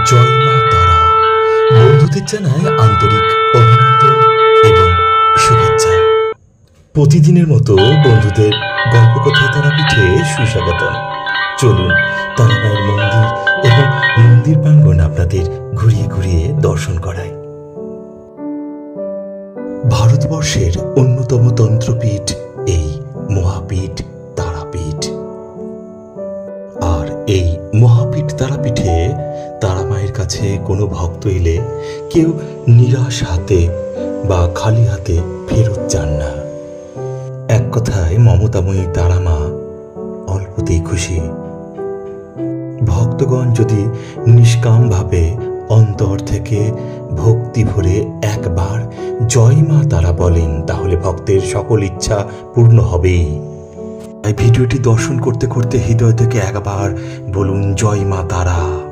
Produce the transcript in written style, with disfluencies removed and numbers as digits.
জয় মা তারা বন্ধুদের জানায় আন্তরিক অভিনন্দন এবং শুভেচ্ছা। প্রতিদিনের মতো বন্ধুদের গল্পকথায় তারাপীঠে সুস্বাগতম। চলুন তারামায়ের মন্দির এবং মন্দির প্রাঙ্গণ আপনাদের ঘুরিয়ে ঘুরিয়ে দর্শন করায়। ভারতবর্ষের অন্যতম তন্ত্রপীঠ এই মহাপীঠ তারাপীঠ। আর এই মহাপীঠ তারাপীঠে তারামায়ের কাছে কোনো ভক্ত এলে কেউ নিরাশ হাতে বা খালি হাতে ফেরত যান না। এক কথায় মমতাময়ী তারামা অল্পতেই খুশি। ভক্তগণ যদি নিষ্কামভাবে অন্তর থেকে ভক্তি ভরে একবার জয় মা তারা বলেন, তাহলে ভক্তের সকল ইচ্ছা পূর্ণ হবেই। এই ভিডিওটি দর্শন করতে করতে হৃদয় থেকে একবার বলুন জয় মা তারা।